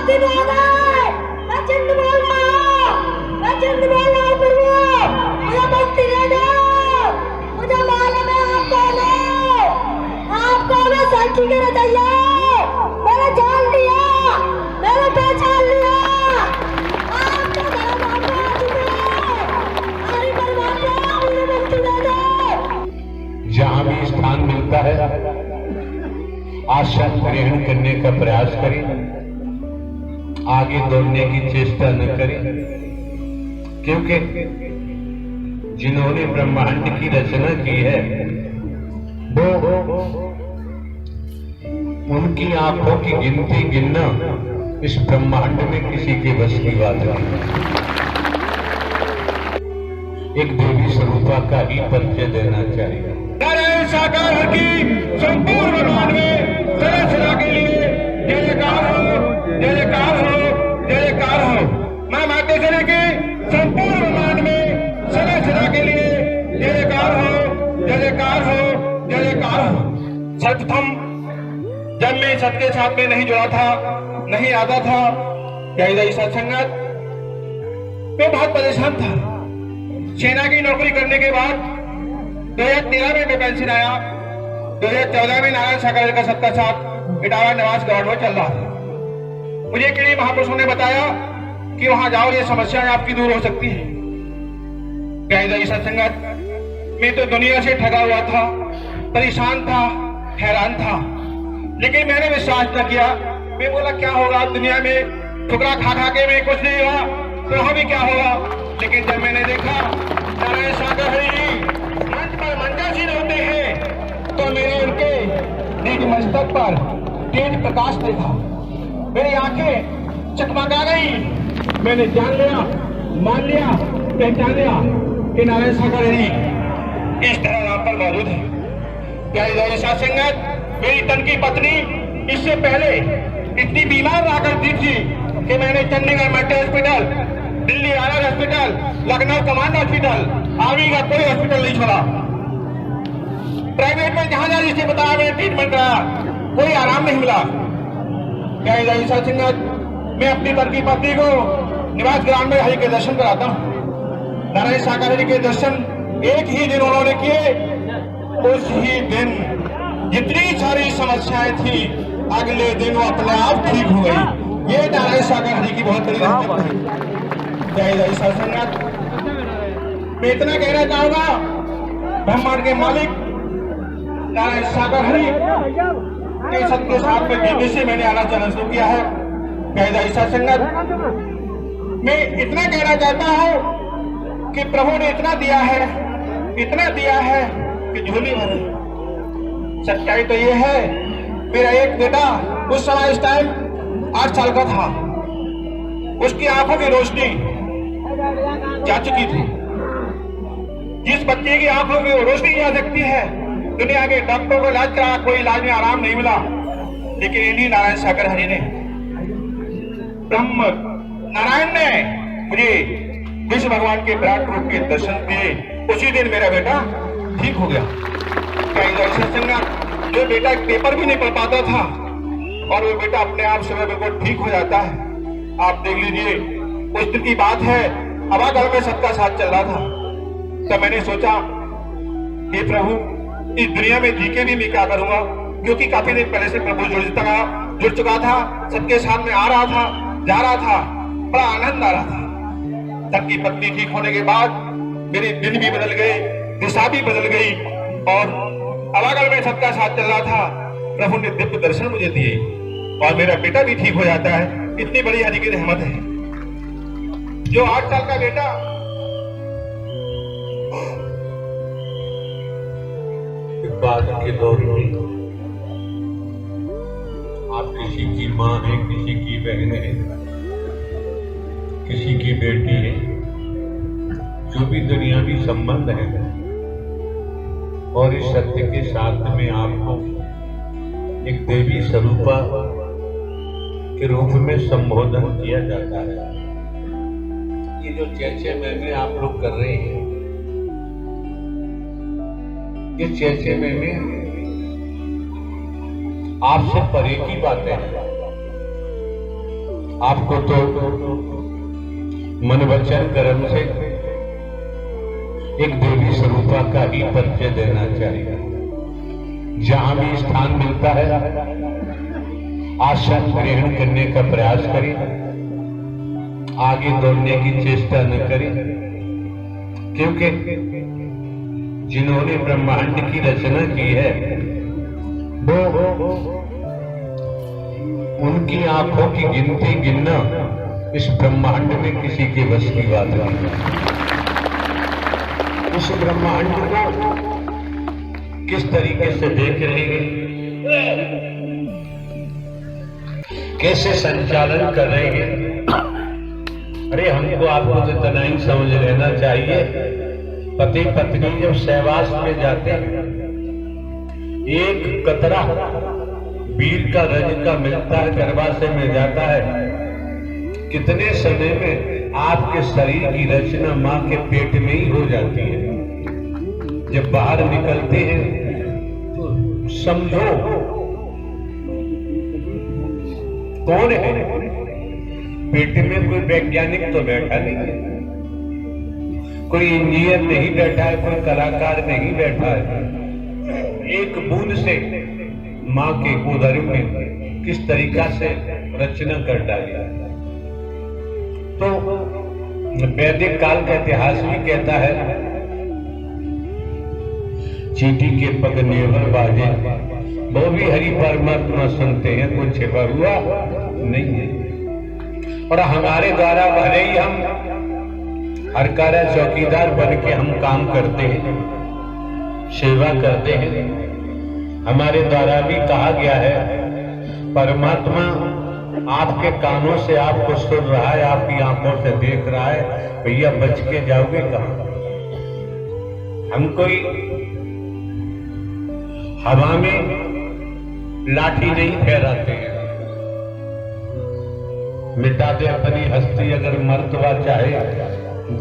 दिन आ गए। मैं चिंद बोल रहा हूँ, मैं चिंद बोल रहा हूँ प्रभु, मुझे मुक्ति दे दो। मुझे मालूम है आप कौन हो, आप कौन हो साथी के रचैया। मैंने जान लिया, मैंने पहचान लिया, आप तो धर्म आपको आ चुके हैं। हरि परमात्मा मुझे मुक्ति दे दो। जहाँ भी स्थान मिलता है आसन ग्रहण करने का प्रयास करें, आगे दौड़ने की चेष्टा न करें, क्योंकि जिन्होंने ब्रह्मांड की रचना की है वो उनकी आंखों की गिनती गिनना इस ब्रह्मांड में किसी के बस की बात नहीं। एक देवी स्वरूपा का ही परिचय देना चाहिए। नारायण साकार की संपूर्ण ब्रह्मांड में सदा सदा के लिए जय जयकार हो, जय जयकार हो, जय जयकार हो। मां मातेश्वरी के संपूर्ण ब्रह्मांड में सदा सदा के लिए जय जयकार हो, जय जयकार हो, जय जयकार हो। सर्वप्रथम जब मैं सत्य के साथ में नहीं जुड़ा था, नहीं आता था, क्या सत्संगत मैं बहुत परेशान था। सेना की नौकरी करने के बाद 2013 में मैं पेंशन आया। 2014 में नारायण सागर का सबका साथ इटावा निवास गार्ड में चल रहा था। मुझे किन्हीं महापुरुषों ने बताया कि वहां जाओ, ये समस्याएं आपकी दूर हो सकती है। क्या सत्संगत मैं तो दुनिया से ठगा हुआ था, परेशान था, हैरान था, लेकिन मैंने विश्वास न किया। मैं बोला क्या होगा दुनिया में, ठुकरा खा खा के मैं कुछ नहीं हुआ तो वहां भी क्या होगा। लेकिन जब मैंने देखा नारायण सागर हरि मंच पर मंचासीन होते हैं तो मैंने उनके निज मस्तक पर तेज प्रकाश देखा, मेरी आंखें चकमका गई। मैंने जान लिया, मान लिया, पहचान लिया कि नारायण सागर हरि इस तरह यहाँ पर मौजूद है। प्यारी सत्संगत, मेरी तन की पत्नी इससे पहले इतनी बीमार रहा करती थी कि मैंने Chandigarh metro hospital, Delhi Anand hospital, Lucknow command hospital, army का कोई हॉस्पिटल नहीं छोड़ा। प्राइवेट में जहां जहां जिसे बताया मैंने ट्रीटमेंट कराया, कोई आराम नहीं मिला। क्या सत्संगत, मैं अपनी तन की पत्नी को निवास ग्राम में हरि के दर्शन कराता हूँ। नारायण सागर हरि के दर्शन एक ही दिन उन्होंने किए, उस ही दिन जितनी सारी समस्याएं थी अगले दिन वो अपने आप ठीक हो गई। ये नारायण सागर हरि की बहुत बड़ी रहमत है। जय सत्संगत, मैं इतना कहना चाहूंगा, ब्रह्मांड के मालिक नारायण सागर हरि के सबके साथ में जीने से मैंने आना चलना शुरू किया है। जय सत्संगत, मैं इतना कहना चाहता हूं कि प्रभु ने इतना दिया है, इतना दिया है कि झोली भरी। सच्चाई तो ये है, मेरा एक बेटा उस समय इस टाइम 8 साल का था, उसकी आंखों की रोशनी जा चुकी थी। जिस बच्चे की आंखों की रोशनी जा सकती है, दुनिया के डॉक्टरों को इलाज करा, कोई इलाज में आराम नहीं मिला, लेकिन इन्हीं नारायण सागर हरि ने, ब्रह्म नारायण ने मुझे विष्णु भगवान के विराट रूप के दर्शन दिए। उसी दिन मेरा बेटा ठीक हो गया। जो बेटा पेपर भी नहीं पढ़ पाता था और वो बेटा अपने आप समय बिल्कुल ठीक हो जाता है। आप देख लीजिए, उस दिन की बात है, हवागढ़ में सबका साथ चल रहा था। तब मैंने सोचा हे प्रभु, इस दुनिया में जी के भी मैं क्या करूंगा, क्योंकि काफी दिन पहले से प्रभु जुड़ चुका था, सबके साथ में आ रहा था, जा रहा था, बड़ा आनंद आ रहा था। तब की पत्नी ठीक होने के बाद मेरे दिन भी बदल गए, दिशा भी बदल गई और अवागढ़ में सबका साथ चल रहा था। प्रभु ने दिव्य दर्शन मुझे दिए और मेरा बेटा भी ठीक हो जाता है। इतनी बड़ी हरि की रहमत है। जो 8 साल का बेटा बाद के दौर में आप किसी की माँ है, किसी की बहन है, किसी की बेटी है, जो भी दुनियावी संबंध है, और इस सत्य के साथ में आपको एक देवी स्वरूपा के रूप में संबोधन किया जाता है। ये जो चर्चा में आप लोग कर रहे हैं, ये चर्चा में आपसे परे की बातें हैं। आपको तो मन वचन कर्म से एक देवी स्वरूपा का ही परिचय देना चाहिए। जहां भी स्थान मिलता है आसन ग्रहण करने का प्रयास करें, आगे दौड़ने की चेष्टा न करें, क्योंकि जिन्होंने ब्रह्मांड की रचना की है वो उनकी आंखों की गिनती गिनना इस ब्रह्मांड में किसी के बस की बात नहीं है। इस ब्रह्मांड को किस तरीके से देख रहे हैं, कैसे संचालन कर रहे हैं, अरे हमको आपको तो इतना ही समझ लेना चाहिए। पति पत्नी जब सहवास में जाते हैं, एक कतरा वीर का रज का मिलता है, गर्भाशय में जाता है, कितने समय में आपके शरीर की रचना मां के पेट में ही हो जाती है। जब बाहर निकलते हैं तो समझो कौन है। पेट में कोई वैज्ञानिक तो बैठा नहीं है, कोई इंजीनियर नहीं बैठा है, कोई कलाकार नहीं बैठा है। एक बूंद से मां के उदर में किस तरीका से रचना कर डाली। तो वैदिक काल का इतिहास भी कहता है, चींटी के पग नेवर बाजे, वो भी हरि परमात्मा सुनते हैं, कुछ छिपा हुआ नहीं है। और हमारे द्वारा भले ही हम हर कार्य चौकीदार बन के हम काम करते हैं, सेवा करते हैं, हमारे द्वारा भी कहा गया है परमात्मा आपके कानों से आपको सुन रहा है, आपकी आंखों से देख रहा है, भैया बच के जाओगे कहां। हम कोई हवा में लाठी नहीं फहराते हैं, मिटा दे अपनी हस्ती अगर मर्तबा चाहे,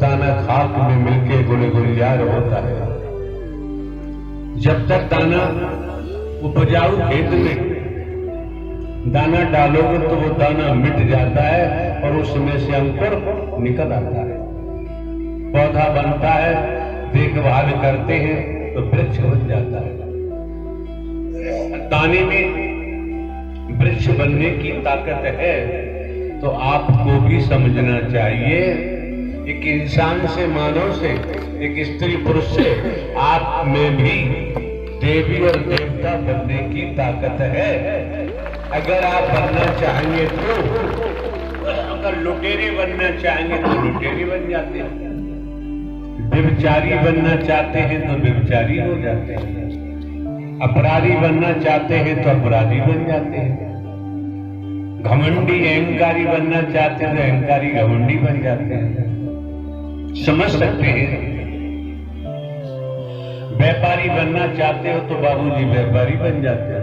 दाना खाक में मिलके गुले गुलियार होता है। जब तक दाना उपजाऊ खेत में दाना डालोगे तो वो दाना मिट जाता है और उसमें से अंकुर निकल आता है, पौधा बनता है, देखभाल करते हैं तो वृक्ष बन जाता है। दाने में वृक्ष बनने की ताकत है, तो आपको भी समझना चाहिए एक इंसान से, मानव से, एक स्त्री पुरुष से आप में भी देवी और देवता बनने की ताकत है। अगर आप बनना चाहेंगे तो, अगर लुटेरे बनना चाहेंगे तो लुटेरे बन जाते हैं, व्यभिचारी बनना चाहते हैं तो व्यभिचारी हो जाते हैं, अपराधी बनना चाहते हैं तो अपराधी बन जाते हैं, घमंडी अहंकारी बनना चाहते हैं तो अहंकारी घमंडी बन जाते हैं। समझ सकते हैं। व्यापारी बनना चाहते हो तो बाबूजी व्यापारी बन जाते हैं,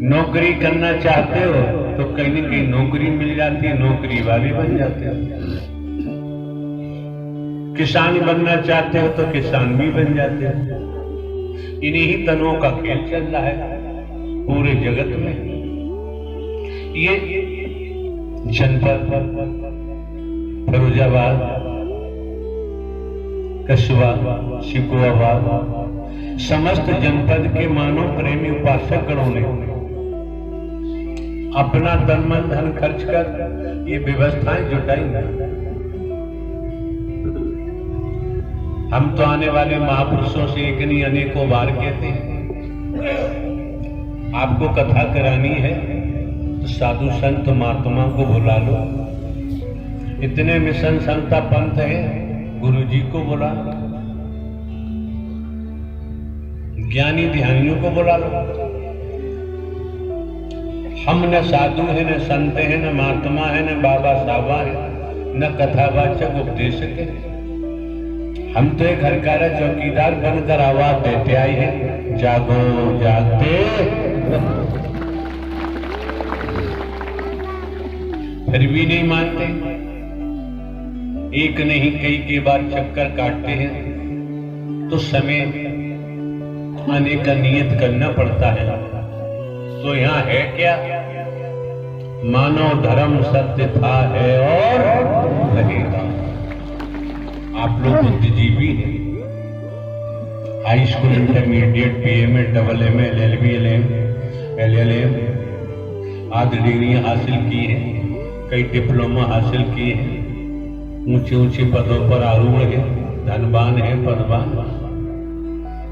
नौकरी करना चाहते हो तो कहीं न कहीं नौकरी मिल जाती है, नौकरी वाले बन जाते हैं, किसान बनना चाहते हो तो किसान भी बन जाते हैं। इन्हीं तनों का खेल चल रहा है पूरे जगत में। ये जनपद फिरोजाबाद, कस्बा, शिकोहाबाद, समस्त जनपद के मानव प्रेमी उपासक गणों ने अपना तन मन धन खर्च कर ये व्यवस्थाएं जुटाई। हम तो आने वाले महापुरुषों से एक नहीं अनेकों बार कहते हैं, आपको कथा करानी है तो साधु संत महात्मा को बुला लो। इतने मिशन संता पंथ है, गुरु जी को बुला लो, ज्ञानी ध्यानियों को बुला लो। हम न साधु है, न संत है, न महात्मा है, न बाबा साहबा है, न कथावाचक उपदेशक है। हम तो एक हरकारा चौकीदार बनकर आवाज देते आए हैं, जागो जागते फिर भी नहीं मानते। एक नहीं कई बार चक्कर काटते हैं तो समय आने का नियत करना पड़ता है। तो यहाँ है क्या, मानव धर्म सत्य था, है और रहेगा। आप लोग बुद्धिजीवी हैं, high school, intermediate, PMA, AA, LLB, LLM आदि डिग्रियां हासिल की हैं, कई डिप्लोमा हासिल किए हैं, ऊंचे ऊंचे पदों पर आरूढ़ है, धनवान है, पदवान।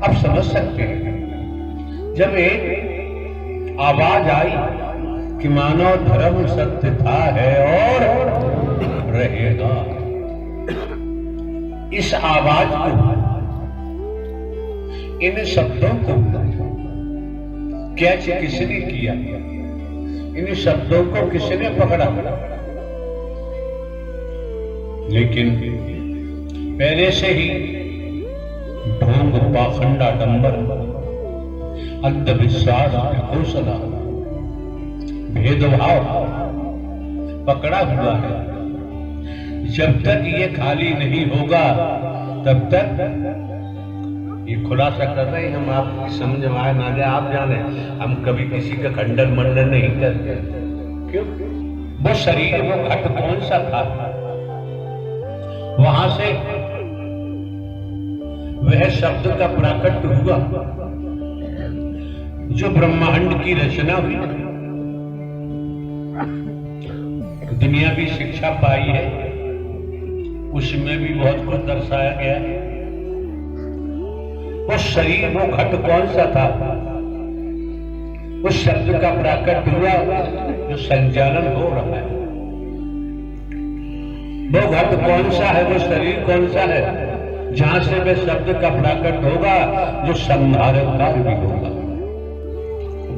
अब समझ सकते हैं जब एक आवाज आई कि मानव धर्म सत्य था, है और रहेगा, इस आवाज को, इन शब्दों को कैच किसने किया, इन शब्दों को किसने पकड़ा? लेकिन पहले से ही ढोंग, पाखंड, आडंबर, अंधविश्वास, घोषणा, भेदभाव पकड़ा हुआ है। जब तक ये खाली नहीं होगा तब तक, ये खुलासा कर रहे हैं हम, आपकी समझ में आए ना जाए आप जाने, हम कभी किसी का खंडन मंडन नहीं करते। क्यों? वो शरीर, वो घट कौन सा था, वहां से वह शब्द का प्राकट हुआ जो ब्रह्मांड की रचना हुई। दुनिया भी शिक्षा पाई है, उसमें भी बहुत कुछ दर्शाया गया है। वो शरीर, वो घट कौन सा था, उस शब्द का प्राकट हुआ जो संचालन हो रहा है। वो घट कौन सा है, वो शरीर कौन सा है, जहां से वह शब्द का प्राकट होगा जो संहारक कार्य भी होगा।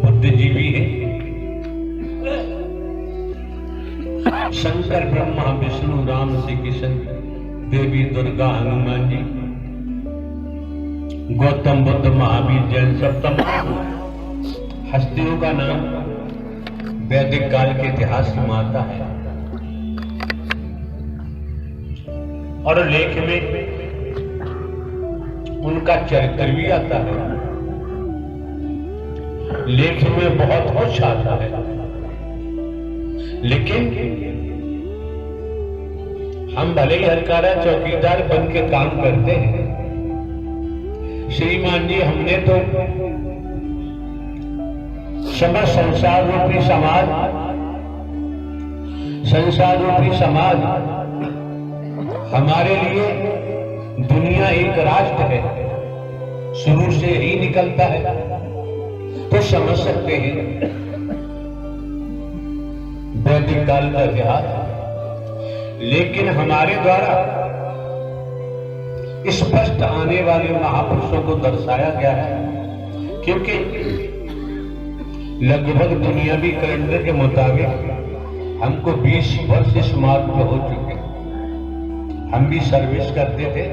बुद्धिजीवी है, शंकर, ब्रह्मा, विष्णु, राम, श्री कृष्ण, देवी दुर्गा, हनुमान जी, गौतम बुद्ध, महावीर, जैन, सब तमाम हस्तियों का नाम वैदिक काल के इतिहास में आता है। और लेख में उनका चरित्र भी आता है, लेख में बहुत कुछ आता है। लेकिन हम भले ही हरकारा चौकीदार बन के काम करते हैं, श्रीमान जी, हमने तो समस्त संसार रूपी समाज, संसार रूपी समाज हमारे लिए दुनिया एक राष्ट्र है, शुरू से ही निकलता है, तो समझ सकते हैं वैदिक काल का इतिहास। लेकिन हमारे द्वारा स्पष्ट आने वाले महापुरुषों को दर्शाया गया है, क्योंकि लगभग दुनियावी कैलेंडर के मुताबिक हमको 20 वर्ष इस मार्ग में हो चुके। हम भी सर्विस करते थे,